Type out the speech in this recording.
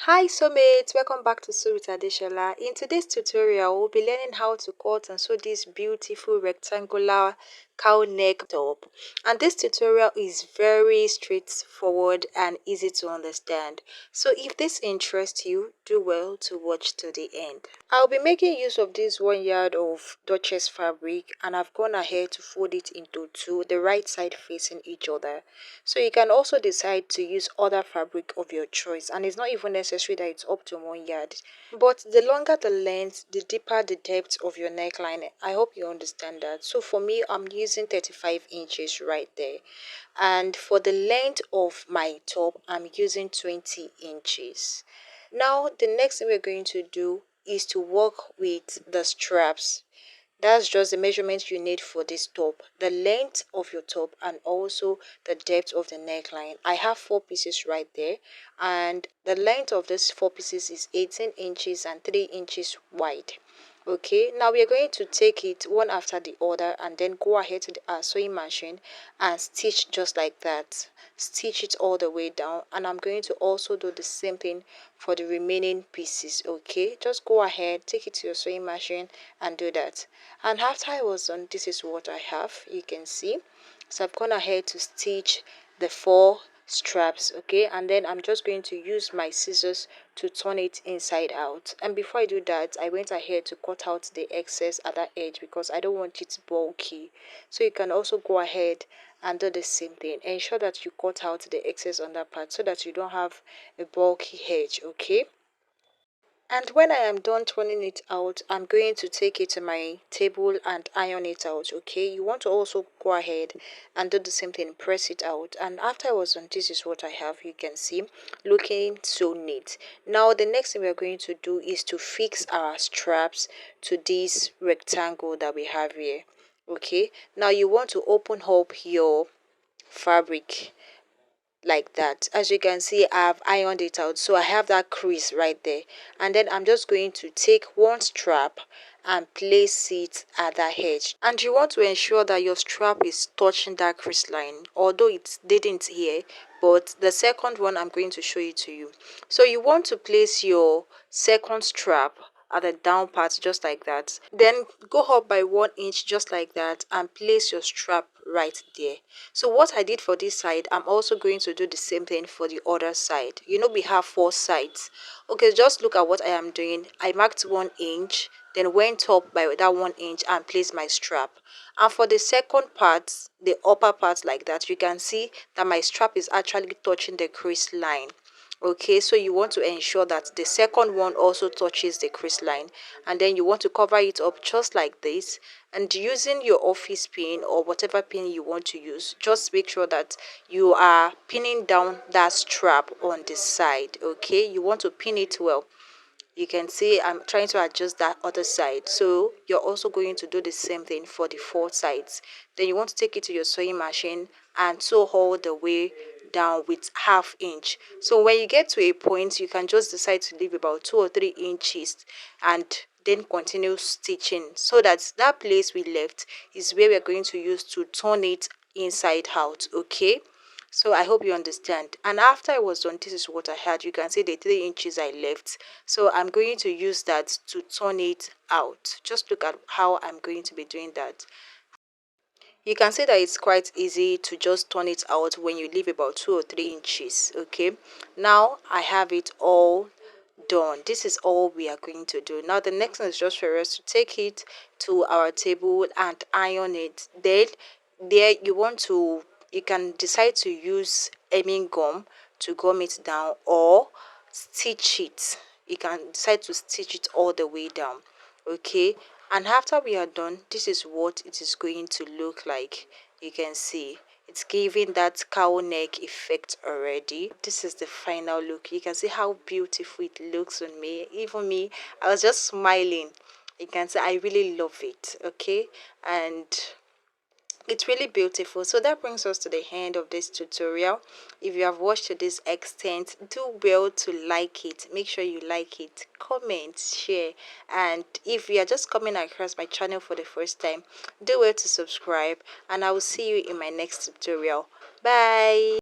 Hi soulmates, welcome back to Sew with Adeshola. In today's tutorial, we'll be learning how to cut and sew this beautiful rectangular cow neck top. And this tutorial is very straightforward and easy to understand. So if this interests you, do well to watch to the end. I'll be making use of this 1 yard of Duchess fabric, and I've gone ahead to fold it into two, the right side facing each other. So you can also decide to use other fabric of your choice, and it's not even necessary that it's up to 1 yard. But the longer the length, the deeper the depth of your neckline. I hope you understand that. So for me, I'm using 35 inches right there. And for the length of my top, I'm using 20 inches. Now, the next thing we're going to do is to work with the straps. That's just the measurement you need for this top, the length of your top and also the depth of the neckline. I have 4 pieces right there, and the length of these 4 pieces is 18 inches and 3 inches wide. Okay, now we are going to take it one after the other and then go ahead to the sewing machine and stitch just like that. Stitch it all the way down, and I'm going to also do the same thing for the remaining pieces. Okay, just go ahead, take it to your sewing machine and do that. And after I was done, this is what I have, you can see. So I've gone ahead to stitch the 4 straps, okay, and then I'm just going to use my scissors to turn it inside out. And before I do that, I went ahead to cut out the excess at that edge because I don't want it bulky. So you can also go ahead and do the same thing. Ensure that you cut out the excess on that part so that you don't have a bulky edge, okay. And when I am done turning it out, I'm going to take it to my table and iron it out, okay? You want to also go ahead and do the same thing, press it out. And after I was done, this is what I have, you can see, looking so neat. Now, the next thing we're going to do is to fix our straps to this rectangle that we have here, okay? Now, you want to open up your fabric like that. As you can see, I've ironed it out, so I have that crease right there. And then I'm just going to take one strap and place it at that edge, and you want to ensure that your strap is touching that crease line, although it didn't here, but the second one I'm going to show it to you. So you want to place your second strap at the down part just like that, then go up by 1 inch just like that and place your strap right there. So what I did for this side, I'm also going to do the same thing for the other side. You know, we have 4 sides. Okay, just look at what I am doing. I marked 1 inch, then went up by that 1 inch and placed my strap. And for the second part, the upper part like that, you can see that my strap is actually touching the crease line. Okay, so you want to ensure that the second one also touches the crease line, and then you want to cover it up just like this. And using your office pin or whatever pin you want to use, just make sure that you are pinning down that strap on the side. Okay, you want to pin it well. You can see I'm trying to adjust that other side, so you're also going to do the same thing for the 4 sides. Then you want to take it to your sewing machine and sew all the way down with ½ inch. So when you get to a point, you can just decide to leave about 2 or 3 inches and then continue stitching, so that that place we left is where we're going to use to turn it inside out. Okay, so I hope you understand. And after I was done, this is what I had. You can see the 3 inches I left. So I'm going to use that to turn it out. Just look at how I'm going to be doing that. You can see that it's quite easy to just turn it out when you leave about 2 or 3 inches. Okay, now I have it all done. This is all we are going to do. Now the next thing is just for us to take it to our table and iron it. Then there you can decide to use hemming gum to gum it down, or stitch it. You can decide to stitch it all the way down. Okay, and after we are done, this is what it is going to look like. You can see it's giving that cow neck effect already. This is the final look. You can see how beautiful it looks on me. Even me, I was just smiling. You can see I really love it. Okay, and it's really beautiful. So that brings us to the end of this tutorial. If you have watched to this extent, do well to like it. Make sure you like it, comment, share, and if you are just coming across my channel for the first time, do well to subscribe, and I will see you in my next tutorial. Bye.